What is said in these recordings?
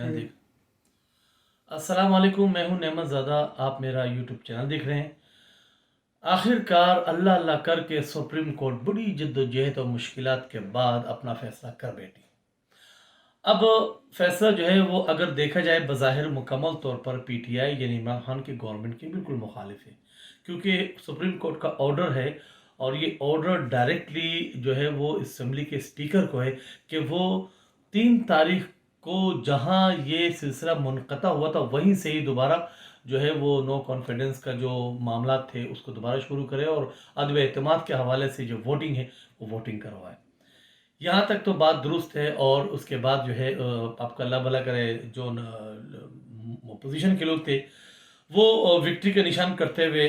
देख अस्सलाम वालेकुम, मैं हूं नेमत ज़ादा। आप मेरा यूट्यूब चैनल देख रहे हैं। आखिरकार अल्लाह अल्लाह करके सुप्रीम कोर्ट बड़ी जद्दोजहद और मुश्किलात के बाद अपना फैसला कर बैठी। अब फैसला जो है वो अगर देखा जाए बज़ाहिर मुकम्मल तौर पर पीटीआई यानी इमरान खान की गवर्नमेंट के बिल्कुल मुखालिफ है, क्योंकि सुप्रीम कोर्ट का ऑर्डर है और ये ऑर्डर डायरेक्टली जो है वो असम्बली के स्पीकर को है कि वो 3 तारीख को जहां ये सिलसिला मुनक़ता हुआ था वहीं से ही दोबारा जो है वो नो कॉन्फिडेंस का जो मामला थे उसको दोबारा शुरू करे और अदम एतमाद के हवाले से जो वोटिंग है वो वोटिंग करवाए। यहाँ तक तो बात दुरुस्त है। और उसके बाद जो है आपका अल्लाह भला करे, जो अपोजिशन के लोग थे वो विक्ट्री का निशान करते हुए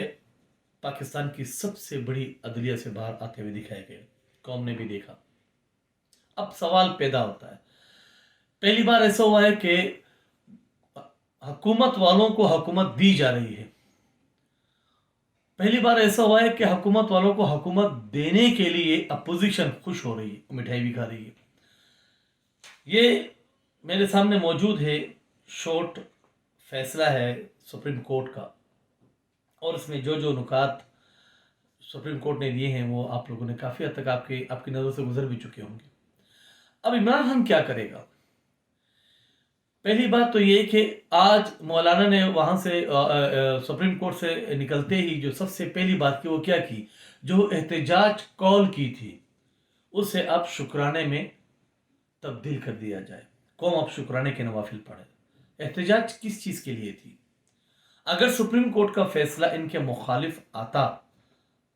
पाकिस्तान की सबसे बड़ी अदलिया से बाहर आते हुए दिखाए गए। कौम ने भी देखा। अब सवाल पैदा होता है, पहली बार ऐसा हुआ है कि हुकूमत वालों को हुकूमत दी जा रही है। पहली बार ऐसा हुआ है कि हुकूमत वालों को हुकूमत देने के लिए अपोजिशन खुश हो रही है, मिठाई भी खा रही है। ये मेरे सामने मौजूद है, शॉर्ट फैसला है सुप्रीम कोर्ट का, और इसमें जो जो नुकात सुप्रीम कोर्ट ने दिए हैं वो आप लोगों ने काफ़ी हद तक आपकी नज़र से गुजर भी चुके होंगे। अब इमरान खान क्या करेगा? पहली बात तो ये कि आज मौलाना ने वहाँ से सुप्रीम कोर्ट से निकलते ही जो सबसे पहली बात की वो क्या की, जो एहतजाज कॉल की थी उसे अब शुक्राने में तब्दील कर दिया जाए। कौम अब शुक्राने के नवाफिल पढ़े। एहतजाज किस चीज़ के लिए थी? अगर सुप्रीम कोर्ट का फैसला इनके मुखालिफ आता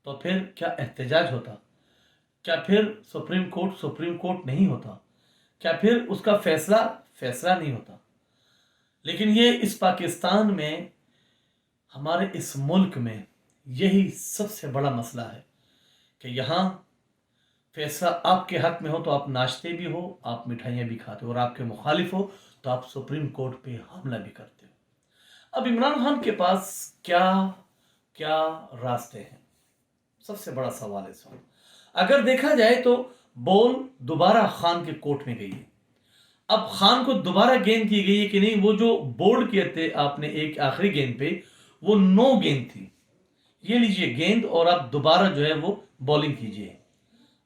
तो फिर क्या एहतजाज होता? क्या फिर सुप्रीम कोर्ट नहीं होता? क्या फिर उसका फैसला नहीं होता? लेकिन ये इस पाकिस्तान में, हमारे इस मुल्क में यही सबसे बड़ा मसला है कि यहाँ फैसला आपके हक में हो तो आप नाचते भी हो, आप मिठाइयाँ भी खाते हो, और आपके मुखालिफ हो तो आप सुप्रीम कोर्ट पे हमला भी करते हो। अब इमरान खान के पास क्या क्या रास्ते हैं? सबसे बड़ा सवाल है सवाल। अगर देखा जाए तो बॉल दोबारा खान के कोर्ट में गई है। अब खान को दोबारा गेंद की गई है कि नहीं, वो जो बोल्ड किए थे आपने एक आखिरी गेंद पे, वो नो गेंद थी। ये लीजिए गेंद और आप दोबारा जो है वो बॉलिंग कीजिए।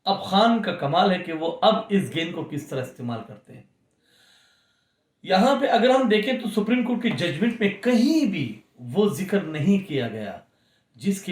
अब खान का कमाल है कि वो अब इस गेंद को किस तरह इस्तेमाल करते हैं। यहां पे अगर हम देखें तो सुप्रीम कोर्ट के जजमेंट में कहीं भी वो जिक्र नहीं किया गया जिसके